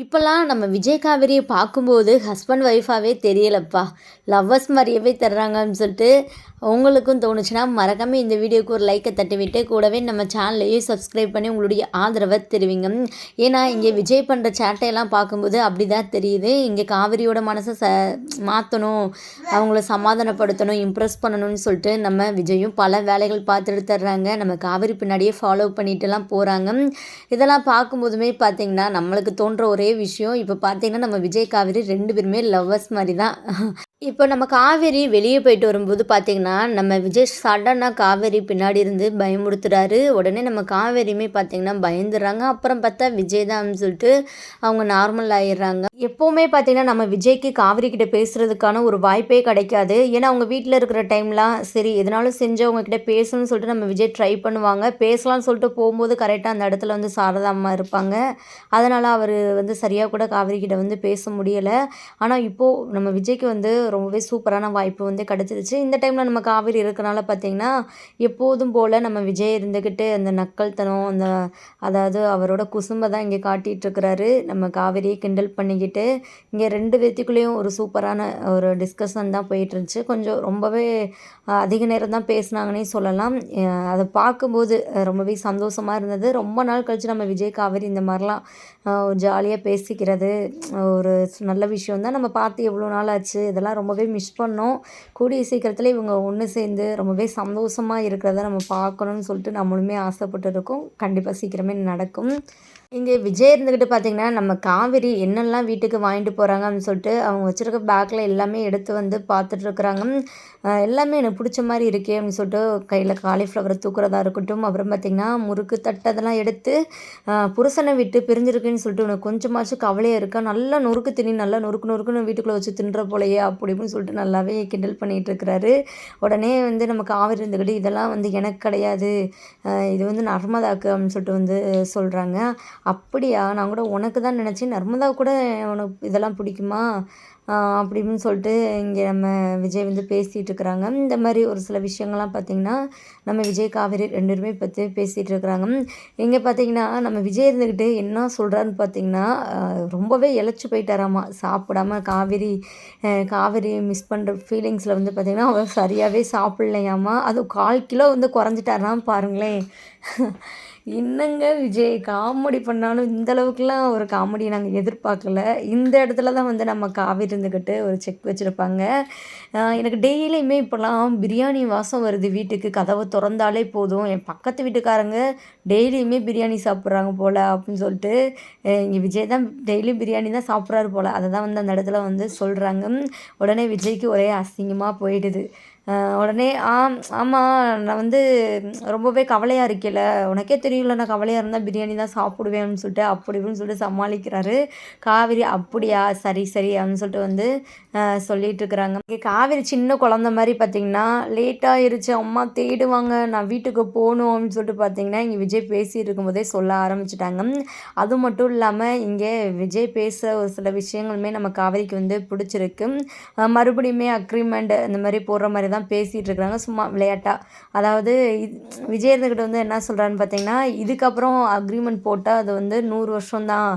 இப்போல்லாம் நம்ம விஜய் காவேரியை பார்க்கும்போது ஹஸ்பண்ட் ஒய்ஃபாகவே தெரியலப்பா. லவ்வர்ஸ் மாதிரியவே தர்றாங்கன்னு சொல்லிட்டு உங்களுக்கும் தோணுச்சுன்னா மறக்காமல் இந்த வீடியோக்கு ஒரு லைக்கை தட்டிவிட்டு கூடவே நம்ம சேனலையும் சப்ஸ்கிரைப் பண்ணி உங்களுடைய ஆதரவை தெரிவிங்க. ஏன்னா இங்கே விஜய் பண்ணுற சேட்டையெல்லாம் பார்க்கும்போது அப்படி தான் தெரியுது. இங்கே காவேரியோட மனசை மாற்றணும், அவங்கள சமாதானப்படுத்தணும், இம்ப்ரெஸ் பண்ணணும்னு சொல்லிட்டு நம்ம விஜயும் பல வேலைகள் பார்த்துட்டு தர்றாங்க. நம்ம காவேரி பின்னாடியே ஃபாலோ பண்ணிட்டுலாம் போகிறாங்க. இதெல்லாம் பார்க்கும்போதுமே பார்த்திங்கன்னா நம்மளுக்கு தோன்ற ஒரே விஷயம், இப்போ பார்த்திங்கன்னா நம்ம விஜய் காவேரி 2 பேருமே லவ்வர்ஸ் மாதிரி தான். இப்போ நம்ம காவேரி வெளியே போயிட்டு வரும்போது பார்த்திங்கன்னா நம்ம விஜய் சடனாக காவேரி பின்னாடி இருந்து பயமுறுத்துறாரு. உடனே நம்ம காவேரியுமே பார்த்திங்கன்னா பயந்துடுறாங்க. அப்புறம் பார்த்தா விஜய் தான் சொல்லிட்டு அவங்க நார்மல் ஆகிடுறாங்க. எப்போவுமே பார்த்திங்கன்னா நம்ம விஜய்க்கு காவேரி கிட்ட பேசுகிறதுக்கான ஒரு வாய்ப்பே கிடைக்காது. ஏன்னா அவங்க வீட்டில் இருக்கிற டைம்லாம் சரி எதனாலும் செஞ்சு அவங்கக்கிட்ட பேசணும்னு சொல்லிட்டு நம்ம விஜய் ட்ரை பண்ணுவாங்க. பேசலாம்னு சொல்லிட்டு போகும்போது கரெக்டாக அந்த இடத்துல வந்து சாரதா அம்மா இருப்பாங்க. அதனால் அவர் வந்து சரியாக கூட காவேரி கிட்ட வந்து பேச முடியலை. ஆனால் இப்போது நம்ம விஜய்க்கு வந்து ரொம்பவே சூப்பரான வாய்ப்பு வந்து கிடச்சிருச்சு. இந்த டைமில் நம்ம காவேரி இருக்கனால பார்த்திங்கன்னா எப்போதும் போல் நம்ம விஜய் இருந்துக்கிட்டு அந்த நக்கல்தனம் அதாவது அவரோட குசும்பை தான் இங்கே காட்டிகிட்ருக்கிறாரு. நம்ம காவேரியை கிண்டல் பண்ணிக்கிட்டு இங்கே 2 பேத்துக்குள்ளேயும் ஒரு சூப்பரான ஒரு டிஸ்கஷன் தான் போயிட்டுருந்துச்சு. கொஞ்சம் ரொம்பவே அதிக நேரம் தான் பேசுனாங்கன்னே சொல்லலாம். அதை பார்க்கும்போது ரொம்பவே சந்தோஷமாக இருந்தது. ரொம்ப நாள் கழித்து நம்ம விஜய் காவேரி இந்த மாதிரிலாம் ஜாலியாக பேசிக்கிறது ஒரு நல்ல விஷயம் தான். நம்ம பார்த்து எவ்வளோ நாள் ஆச்சு, இதெல்லாம் ரொம்பவே மிஸ் பண்ணோம். கூடிய சீக்கிரத்தில் இவங்க ஒன்று சேர்ந்து ரொம்பவே சந்தோஷமாக இருக்கிறத நம்ம பார்க்கணுன்னு சொல்லிட்டு நம்மளுமே ஆசைப்பட்டு இருக்கோம். கண்டிப்பாக சீக்கிரமே நடக்கும். இங்கே விஜய் இருந்துக்கிட்டு பார்த்திங்கன்னா நம்ம காவேரி என்னெல்லாம் வீட்டுக்கு வாங்கிட்டு போகிறாங்க அப்படின்னு சொல்லிட்டு அவங்க வச்சுருக்க பேக்கில் எல்லாமே எடுத்து வந்து பார்த்துட்ருக்குறாங்க. எல்லாமே எனக்கு பிடிச்ச மாதிரி இருக்கே அப்படின்னு சொல்லிட்டு கையில் காலிஃப்ளவரை தூக்குறதா இருக்கட்டும், அப்புறம் பார்த்திங்கன்னா முறுக்கு தட்டு அதெல்லாம் எடுத்து புருஷனை விட்டு பிரிஞ்சிருக்குன்னு சொல்லிட்டு உனக்கு கொஞ்சமாச்சும் கவலையாக இருக்கா, நல்லா நொறுக்கு திணி, நல்லா நொறுக்குன்னு வீட்டுக்குள்ளே வச்சு தின்ற போலையே அப்படி இப்படின்னு சொல்லிட்டு நல்லாவே கிண்டல் பண்ணிகிட்டு இருக்கிறாரு. உடனே வந்து நம்ம காவேரி இருந்துக்கிட்டு இதெல்லாம் வந்து எனக்கு கிடையாது, இது வந்து நர்மதாக்கு அப்படின்னு சொல்லிட்டு வந்து சொல்கிறாங்க. அப்படியா, நான் கூட உனக்கு தான் நினச்சேன், நர்மதா கூட உனக்கு இதெல்லாம் பிடிக்குமா அப்படின்னு சொல்லிட்டு இங்கே நம்ம விஜய் வந்து பேசிகிட்டு இருக்கிறாங்க. இந்த மாதிரி ஒரு சில விஷயங்கள்லாம் பார்த்திங்கன்னா நம்ம விஜய் காவேரி 2 பேருமே பற்றி பேசிகிட்டு இருக்கிறாங்க. இங்கே பார்த்திங்கன்னா நம்ம விஜய் இருந்துக்கிட்டு என்ன சொல்கிறாருன்னு பார்த்திங்கன்னா ரொம்பவே இளைச்சி போயிட்டாராமா. சாப்பிடாம காவேரி மிஸ் பண்ணுற ஃபீலிங்ஸில் வந்து பார்த்திங்கன்னா அவர் சரியாகவே சாப்பிட்லையாமா. அதுவும் 1/4 கிலோ வந்து குறைஞ்சிட்டாராம் பாருங்களேன். என்னங்க விஜய் காமெடி பண்ணாலும் இந்த அளவுக்குலாம் ஒரு காமெடி நாங்கள் எதிர்பார்க்கல. இந்த இடத்துல தான் வந்து நம்ம காவேரி இருந்துக்கிட்டு ஒரு செக் வச்சுருப்பாங்க. எனக்கு டெய்லியுமே இப்போலாம் பிரியாணி வாசம் வருது வீட்டுக்கு, கதவை திறந்தாலே போதும். என் பக்கத்து வீட்டுக்காரங்க டெய்லியுமே பிரியாணி சாப்பிட்றாங்க போல் அப்படின்னு சொல்லிட்டு இங்கே விஜய் தான் டெய்லியும் பிரியாணி தான் சாப்பிட்றாரு போல். அதை தான் வந்து அந்த இடத்துல வந்து சொல்கிறாங்க. உடனே விஜய்க்கு ஒரே அசிங்கமாக போயிடுது. உடனே ஆமாம் நான் வந்து ரொம்பவே கவலையாக இருக்கேல, உனக்கே தெரியல நான் கவலையாக இருந்தால் பிரியாணி தான் சாப்பிடுவேன்னு சொல்லிட்டு அப்படி இப்படின்னு சொல்லிட்டு சமாளிக்கிறாரு. காவேரி அப்படியா சரி சரி அப்படின்னு சொல்லிட்டு வந்து சொல்லிட்டு இருக்கிறாங்க. இங்கே காவேரி சின்ன குழந்த மாதிரி பார்த்திங்கன்னா லேட்டாகிருச்சு, அம்மா தேடுவாங்க, நான் வீட்டுக்கு போகணும் அப்படின்னு சொல்லிட்டு பார்த்திங்கன்னா இங்கே விஜய் பேசிகிட்டு இருக்கும்போதே சொல்ல ஆரம்பிச்சிட்டாங்க. அது மட்டும் இல்லாமல் இங்கே விஜய் பேச ஒரு சில விஷயங்களுமே நம்ம காவேரிக்கு வந்து பிடிச்சிருக்கு. மறுபடியுமே அக்ரிமெண்ட் இந்த மாதிரி போடுற மாதிரி தான் பேசிகிட்டு இருக்கிறாங்க சும்மா விளையாட்டாக. அதாவது விஜய் இருந்துக்கிட்ட வந்து என்ன சொல்கிறான்னு பார்த்தீங்கன்னா இதுக்கப்புறம் அக்ரிமெண்ட் போட்டால் அது வந்து 100 வருஷம் தான்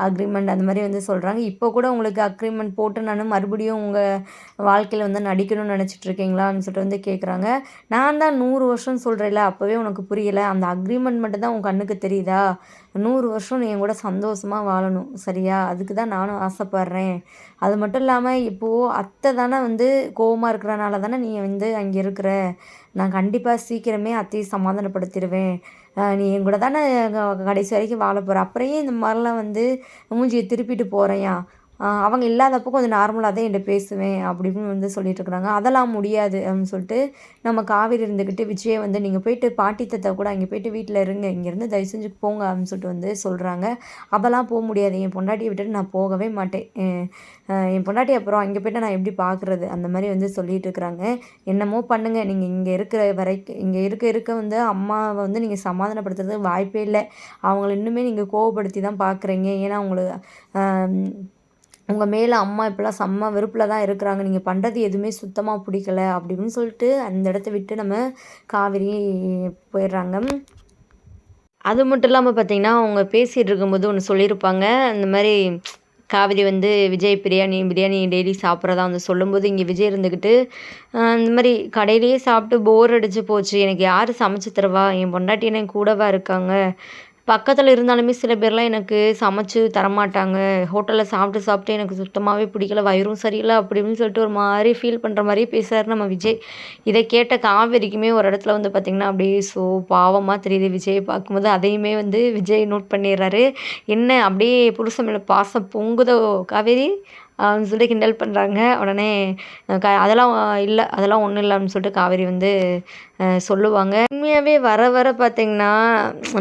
அக்ரிமெண்ட் அந்த மாதிரி வந்து சொல்கிறாங்க. இப்போ கூட உங்களுக்கு அக்ரிமெண்ட் போட்டு நான் மறுபடியும் உங்கள் வாழ்க்கையில் வந்து நடிக்கணும்னு நினச்சிட்ருக்கீங்களான்னு சொல்லிட்டு வந்து கேட்குறாங்க. நான் தான் 100 வருஷம்னு சொல்கிறேன்ல, அப்போவே உனக்கு புரியலை, அந்த அக்ரிமெண்ட் மட்டும் தான் உன் கண்ணுக்கு தெரியுதா? 100 வருஷம் நீ என் கூட சந்தோஷமாக வாழணும் சரியா, அதுக்கு தான் நானும் ஆசைப்பட்றேன். அது மட்டும் இல்லாமல் இப்போது அத்தை தானே வந்து கோவமாக இருக்கிறனால தானே நீ வந்து அங்கே இருக்கிற, நான் கண்டிப்பாக சீக்கிரமே அத்தையை சமாதானப்படுத்திடுவேன். நீ என் கூட தானே கடைசி வரைக்கும் வாழ போகிற, அப்புறம் ஏன் இந்த மாதிரிலாம் வந்து மூஞ்சியை திருப்பிட்டு போகிறேயா, அவங்க இல்லாதப்போ கொஞ்சம் நார்மலாக தான் என்கிட்ட பேசுவேன் அப்படி இப்படின்னு வந்து சொல்லிட்டு இருக்கிறாங்க. அதெல்லாம் முடியாது அப்படின்னு சொல்லிட்டு நம்ம காவேரி இருந்துக்கிட்டு விஜயை வந்து நீங்கள் போயிட்டு பாட்டி தத்தை கூட அங்கே போயிட்டு வீட்டில் இருங்க, இங்கேருந்து தயவு செஞ்சு போங்க அப்படின்னு சொல்லிட்டு வந்து சொல்கிறாங்க. அதெல்லாம் போக முடியாது, என் பொண்டாட்டியை விட்டுட்டு நான் போகவே மாட்டேன், என் பொண்டாட்டி அப்புறம் அங்கே போய்ட்டு நான் எப்படி பார்க்குறது அந்த மாதிரி வந்து சொல்லிட்டு இருக்கிறாங்க. என்னமோ பண்ணுங்கள், நீங்கள் இங்கே இருக்கிற வரைக்கும் இங்கே இருக்க வந்து அம்மாவை வந்து நீங்கள் சமாதானப்படுத்துறதுக்கு வாய்ப்பே இல்லை. அவங்கள இன்னுமே நீங்கள் கோவப்படுத்தி தான் பார்க்குறீங்க. ஏன்னா உங்களுக்கு உங்கள் மேலே அம்மா இப்போலாம் செம்ம வெறுப்பில் தான் இருக்கிறாங்க, நீங்கள் பண்ணுறது எதுவுமே சுத்தமாக பிடிக்கல அப்படி இப்படின்னு சொல்லிட்டு அந்த இடத்த விட்டு நம்ம காவேரி போயிடுறாங்க. அது மட்டும் இல்லாம பார்த்தீங்கன்னா, அவங்க பேசிட்டு இருக்கும்போது ஒண்ணு சொல்லியிருப்பாங்க. இந்த மாரி காவிரி வந்து விஜய் பிரியாணி பிரியாணி டெய்லி சாப்பிட்றதா வந்து சொல்லும்போது, இங்கே விஜய் இருந்துக்கிட்டு, இந்த மாரி கடையிலேயே சாப்பிட்டு போர் அடிச்சு போச்சு. எனக்கு யாரு சமைச்சு தருவா? என் பொண்டாட்டி என்ன என் கூடவா இருக்காங்க? பக்கத்துல இருந்தாலுமே சில பேர்லாம் எனக்கு சமைச்சு தரமாட்டாங்க. ஹோட்டல்ல சாப்பிட்டு, சாப்பிட்டு எனக்கு சுத்தமாவே பிடிக்கல. வயிறும் சரியில்ல அப்படி இப்படின்னு சொல்லிட்டு ஒரு மாரி ஃபீல் பண்ற மாரியே பேசுறாரு நம்ம விஜய். இத கேட்ட காவேரிக்குமே ஒரு இடத்துல வந்து பார்த்தீங்கன்னா, அப்படியே பாவமா தெரியுது விஜய பார்க்கும்போது. அதையுமே வந்து விஜய் நோட் பண்ணிடுறாரு. "என்ன அப்படியே புருஷன் மேல பாசம் பொங்குதோ காவேரி?" அப்படின்னு சொல்லிட்டு கிண்டல் பண்றாங்க. உடனே அதெல்லாம் இல்ல. அதெல்லாம் ஒண்ணும் இல்ல அப்படின்னு சொல்லிட்டு காவேரி வந்து சொல்லுவாங்க. உண்மையாவே வர வர பார்த்தீங்கன்னா,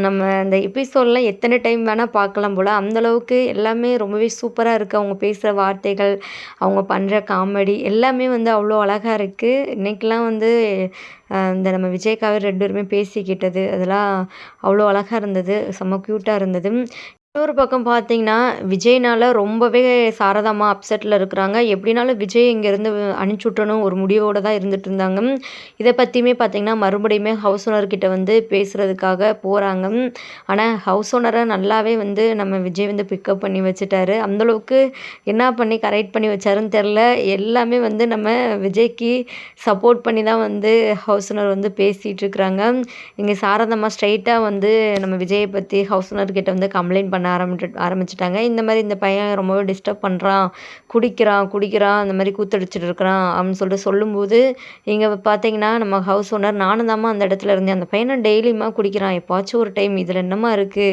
நம்ம இந்த எபிசோட்லாம் எத்தனை டைம் வேணா பார்க்கலாம் போல. அந்த அளவுக்கு எல்லாமே ரொம்பவே சூப்பரா இருக்கு. அவங்க பேசுற வார்த்தைகள், அவங்க பண்ற காமெடி எல்லாமே வந்து அவ்வளோ அழகா இருக்கு. இன்னைக்கெல்லாம் வந்து இந்த நம்ம விஜய், காவேரி 2 பேருமே பேசிக்கிட்டது, அதெல்லாம் அவ்வளோ அழகா இருந்தது. செம்ம க்யூட்டா இருந்தது. இன்னொரு பக்கம் பார்த்தீங்கன்னா, விஜய்னால ரொம்பவே சாரதா அம்மா அப்செட்ல இருக்கிறாங்க. எப்படினாலும் விஜய் இங்கேருந்து அனுப்பிச்சு விட்டணும் ஒரு முடிவோட தான் இருந்துட்டு இருந்தாங்க. இத பத்தியுமே பார்த்தீங்கன்னா, மறுபடியுமே ஹவுஸ் ஓனர் கிட்ட வந்து பேசுறதுக்காக போறாங்க. ஆனா, ஹவுஸ் ஓனர நல்லாவே வந்து நம்ம விஜய் வந்து பிக்கப் பண்ணி வச்சுட்டாரு. அந்த அளவுக்கு என்ன பண்ணி கரெக்ட் பண்ணி வச்சாருன்னு தெரியல. எல்லாமே வந்து நம்ம விஜய்க்கு சப்போர்ட் பண்ணி தான் வந்து ஹவுஸ் ஓனர் வந்து பேசிட்டு இருக்கிறாங்க. இங்க சாரதாம்மா ஸ்ட்ரெயிட்டா வந்து நம்ம விஜய பத்தி ஹவுஸ் ஓனர் கிட்ட வந்து கம்ப்ளைண்ட் பண்ண ஆரம்பிச்சுட்டாங்க. இந்த மாரி இந்த பையன் ரொம்பவே டிஸ்டர்ப் பண்றான். குடிக்கிறான், குடிக்கிறான். இந்த மாரி கூத்தடிச்சுட்டு இருக்கிறான் அப்படின்னு சொல்லிட்டு சொல்லும்போது, இங்க பார்த்தீங்கன்னா, நம்ம ஹவுஸ் ஓனர் நானும் தாம்மா அந்த இடத்துல இருந்தேன். அந்த பையன டெய்லியுமா குடிக்கிறான். எப்பாச்சும் ஒரு டைம் இதில என்னம்மா இருக்கு?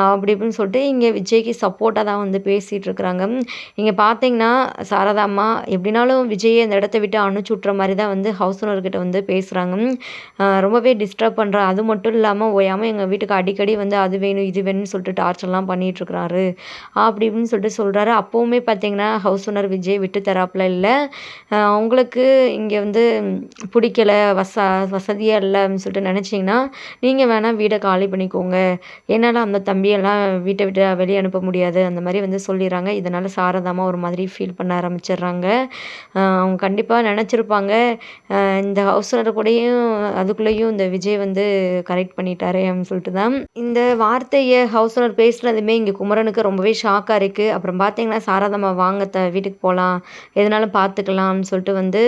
அப்படி இப்படின்னு சொல்லிட்டு இங்க விஜய்க்கு சப்போர்ட்டா தான் வந்து பேசிட்டு இருக்கிறாங்க. இங்க பார்த்தீங்கன்னா, சாரதா அம்மா எப்படினாலும் விஜய அந்த இடத்த விட்டு அனுப்பிச்சு விட்ற மாரி தான் வந்து ஹவுஸ் ஓனர் கிட்ட வந்து பேசுறாங்க. ரொம்பவே டிஸ்டர்ப் பண்றா. அது மட்டும் இல்லாம ஓயாம எங்க வீட்டுக்கு அடிக்கடி வந்து அது வேணும், இது வேணும்னு சொல்லிட்டு டார்ச்சர்லாம் பண்ணிட்டுருக்கிறாரு. அப்படி இப்படின்னு சொல்லிட்டு சொல்றாரு. அப்பவுமே பார்த்தீங்கன்னா, ஹவுஸ் ஓனர் விஜய் விட்டு தராப்புல இல்ல. உங்களுக்கு இங்க வந்து பிடிக்கல, வசதியா இல்ல அப்படின்னு சொல்லிட்டு நினைச்சீங்கன்னா, நீங்க வேணா வீட காலி பண்ணிக்கோங்க. என்னால அந்த தம்பியெல்லாம் வீட்ட விட்டு வெளிய அனுப்ப முடியாது. அந்த மாரி வந்து சொல்லிர்றாங்க. இதனால சாரதாம்மா ஒரு மாதிரி ஃபீல் பண்ண ஆரம்பிச்சுடுறாங்க. அவங்க கண்டிப்பா நெனச்சிருப்பாங்க, இந்த ஹவுஸ் ஓனர் கூடயும் அதுக்குள்ளேயும் இந்த விஜய் வந்து கரெக்ட் பண்ணிட்டாரே அப்படின்னு சொல்லிட்டு தான். இந்த வார்த்தைய ஹவுஸ் ஓனர் பேசுனதுமே இங்க குமரனுக்கு ரொம்பவே ஷாக்கா இருக்கு. அப்புறம் பார்த்தீங்கன்னா, சாரதாம்மா வாங்க வீட்டுக்கு போலாம். எதுனாலும் பார்த்துக்கலாம்னு சொல்லிட்டு வந்து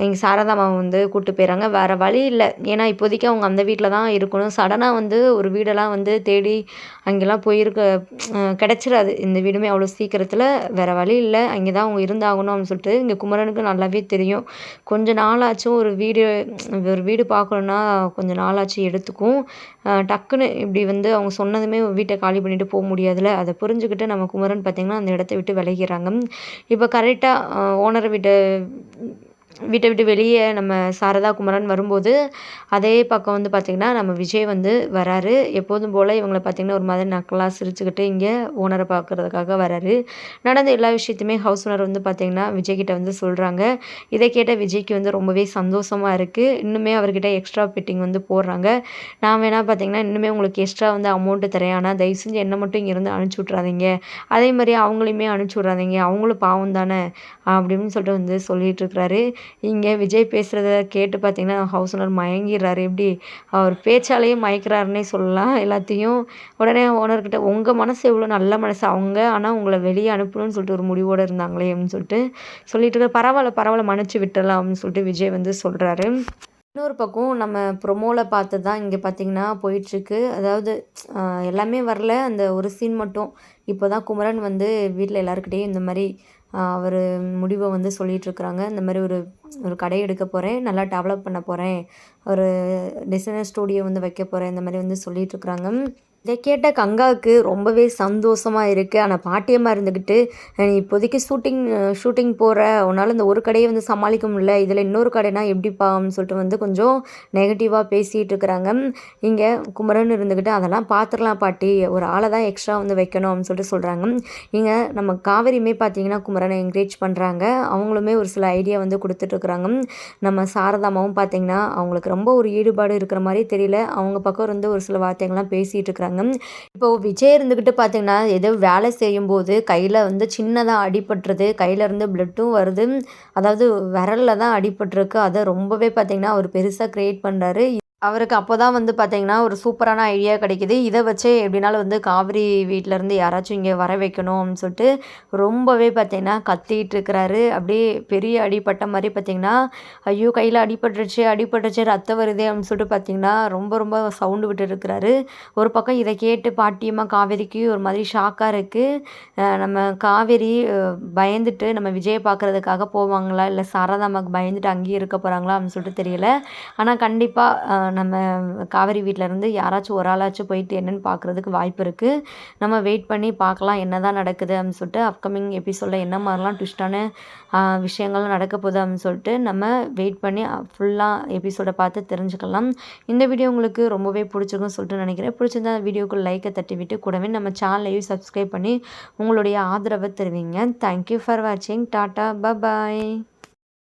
எங்க சாரதாம்மாவ வந்து கூட்டு போயிறாங்க. வேற வழி இல்ல. ஏன்னா இப்போதைக்கு அவங்க அந்த வீட்ல தான் இருக்கணும். சடனா வந்து ஒரு வீடெல்லாம் வந்து தேடி அங்கெல்லாம் போயிருக்க கிடைச்சிராது. இந்த வீடுமே அவ்வளோ சீக்கிரத்தில. வேற வழி இல்ல. அங்கே தான் அவங்க இருந்தாகணும் அப்படின்னு சொல்லிட்டு இங்க குமரனுக்கு நல்லாவே தெரியும். கொஞ்ச நாளாச்சும் ஒரு வீடு பார்க்கணுன்னா கொஞ்சம் நாளாச்சு எடுத்துக்கும். டக்குன்னு இப்படி வந்து அவங்க சொன்னதுமே வீட்ட காலி பண்ணிட்டு போ முடியாதுல்ல. அத புரிஞ்சுக்கிட்டு நம்ம குமரன் பார்த்தீங்கன்னா, அந்த இடத்த விட்டு விலகிறாங்க. இப்ப கரெக்ட்டா ஓனர வீட்ட விட்டு வெளிய நம்ம சாரதா, குமரன் வரும்போது, அதே பக்கம் வந்து பார்த்தீங்கன்னா, நம்ம விஜய் வந்து வராரு. எப்போதும் போல இவங்கள பார்த்தீங்கன்னா, ஒரு மாதிரி நக்கலா சிரிச்சுக்கிட்டு இங்க ஓனர பார்க்கறதுக்காக வராரு. நடந்த எல்லா விஷயத்தையுமே ஹவுஸ் ஓனர் வந்து பார்த்தீங்கன்னா, விஜய் கிட்ட வந்து சொல்றாங்க. இத கேட்ட விஜய்க்கு வந்து ரொம்பவே சந்தோஷமா இருக்கு. இன்னுமே அவர்கிட்ட எக்ஸ்ட்ரா ஃபிட்டிங் வந்து போடுறாங்க. நான் வேணா பார்த்தீங்கன்னா, இன்னுமே உங்களுக்கு எக்ஸ்ட்ரா வந்து அமௌண்ட் தரேன். ஆனா தயவு செஞ்சு என்ன மட்டும் இங்கேருந்து அனுப்பிச்சு விட்றாதீங்க. அதே மாரி அவங்களையுமே அனுப்பிச்சு விட்றாதீங்க. அவங்களும் பாவம் தானே! அப்படின்னு சொல்லிட்டு வந்து சொல்லிட்டு இருக்கிறாரு. இங்க விஜய் பேசுறத கேட்டு பார்த்தீங்கன்னா, ஹவுஸ் ஓனர் மயங்கிர்றாரு. எப்படி அவர் பேச்சாலேயே மயக்குறாருன்னே சொல்லலாம் எல்லாத்தையும். உடனே ஓனர்கிட்ட உங்க மனசு எவ்வளோ நல்ல மனசு அவங்க. ஆனா உங்கள வெளிய அனுப்பணும்னு சொல்லிட்டு ஒரு முடிவோட இருந்தாங்களே அப்படின்னு சொல்லிட்டு சொல்லிட்டு இருக்காரு. பரவால்ல, பரவால்ல மன்னிச்சு விட்டுறலாம் அப்படின்னு சொல்லிட்டு விஜய் வந்து சொல்றாரு. இன்னொரு பக்கம் நம்ம ப்ரொமோல பார்த்தது தான் இங்க பார்த்தீங்கன்னா போயிட்டுருக்கு. அதாவது எல்லாமே வரல. அந்த ஒரு சீன் மட்டும். இப்போ தான் குமரன் வந்து வீட்ல எல்லார்கிட்டயும் இந்த மாரி அவரு முடிவ வந்து சொல்லிட்டுருக்குறாங்க. இந்த மாரி ஒரு ஒரு கடை எடுக்க போறேன். நல்லா டெவலப் பண்ண போறேன். ஒரு டிசைனர் ஸ்டூடியோ வந்து வைக்க போறேன். இந்த மாரி வந்து சொல்லிட்டுருக்குறாங்க. இத கேட்ட கங்காவுக்கு ரொம்பவே சந்தோஷமா இருக்கு. ஆனா பாட்டியம்மா இருந்துக்கிட்டு, "நீ இப்போதைக்கு ஷூட்டிங் போற. உன்னால இந்த ஒரு கடைய வந்து சமாளிக்க முடியல. இதில இன்னொரு கடைனா எப்படிப்பா?" அப்படின்னு சொல்லிட்டு வந்து கொஞ்சம் நெகட்டிவா பேசிட்டு இருக்கிறாங்க. இங்க குமரன் இருந்துக்கிட்டு, "அதெல்லாம் பார்த்துரலாம் பாட்டி. ஒரு ஆள தான் எக்ஸ்ட்ரா வந்து வைக்கணும்." அப்படின்னு சொல்லிட்டு சொல்றாங்க. இங்க நம்ம காவேரியுமே பார்த்தீங்கன்னா, குமரனை என்கரேஜ் பண்றாங்க. அவங்களுமே ஒரு சில ஐடியா வந்து குடுத்துட்டுருக்குறாங்க. நம்ம சாரதாம்மாவும் பார்த்தீங்கன்னா, அவங்களுக்கு ரொம்ப ஒரு ஈடுபாடு இருக்கிற மாரி தெரியல. அவங்க பக்கம் இருந்து ஒரு சில வார்த்தைகள்லாம் பேசிட்டு இருக்கிறாங்க. இப்போ விஜய் இருந்துக்கிட்டு பார்த்தீங்கன்னா, ஏதோ வேலை செய்யும்போது கையில வந்து சின்னதா அடிபட்டுருது. கையில இருந்து பிளட்டும் வருது. அதாவது விரல்ல தான் அடிபட்டுருக்கு. அத ரொம்பவே பார்த்தீங்கன்னா, அவர் பெருசா கிரியேட் பண்றாரு. அவருக்கு அப்போ தான் வந்து பார்த்தீங்கன்னா, ஒரு சூப்பரான ஐடியா கிடைக்குது. இத வச்சே எப்படினாலும் வந்து காவிரி வீட்லருந்து யாராச்சும் இங்க வர வைக்கணும் அப்படின்னு சொல்லிட்டு, ரொம்பவே பார்த்தீங்கன்னா கத்திட்டு இருக்கிறாரு. அப்படியே பெரிய அடிபட்ட மாரி பார்த்தீங்கன்னா, ஐயோ! கையில அடிபட்டுருச்சு, அடிபட்டுருச்சு ரத்தம் வருதே அப்படின்னு சொல்லிட்டு பார்த்தீங்கன்னா, ரொம்ப ரொம்ப சவுண்டு விட்டுட்டு இருக்கிறாரு. ஒரு பக்கம் இத கேட்டு பாட்டியம்மா காவேரிக்கு ஒரு மாதிரி ஷாக்கா இருக்கு. நம்ம காவேரி பயந்துட்டு நம்ம விஜய பார்க்கறதுக்காக போவாங்களா? இல்ல சாரதாம்மாக்கு பயந்துட்டு அங்கேயே இருக்க போறாங்களா? அப்படின்னு சொல்லிட்டு தெரியல. ஆனா கண்டிப்பா நம்ம காவேரி வீட்லருந்து யாராச்சும் ஒரு ஆளாச்சும் போயிட்டு என்னன்னு பார்க்குறதுக்கு வாய்ப்பு இருக்கு. நம்ம வெயிட் பண்ணி பார்க்கலாம் என்னதான் நடக்குது அப்படின்னு சொல்லிட்டு அப்கமிங் எபிசோட்ல என்ன மாரிலாம் ட்விஸ்ட்டான விஷயங்கள்லாம் நடக்க போகுது அப்படின்னு சொல்லிட்டு நம்ம வெயிட் பண்ணி ஃபுல்லா எபிசோட பார்த்து தெரிஞ்சுக்கலாம். இந்த வீடியோ உங்களுக்கு ரொம்பவே பிடிச்சிருக்கும்னு சொல்லிட்டு நினைக்கிறேன். பிடிச்சிருந்தா வீடியோக்கு லைக்கை தட்டி விட்டு கூடவே நம்ம சேனலையும் சப்ஸ்கிரைப் பண்ணி உங்களுடைய ஆதரவை தெரிவிங்க. தேங்க்யூ ஃபார் வாட்சிங். Tata bye bye.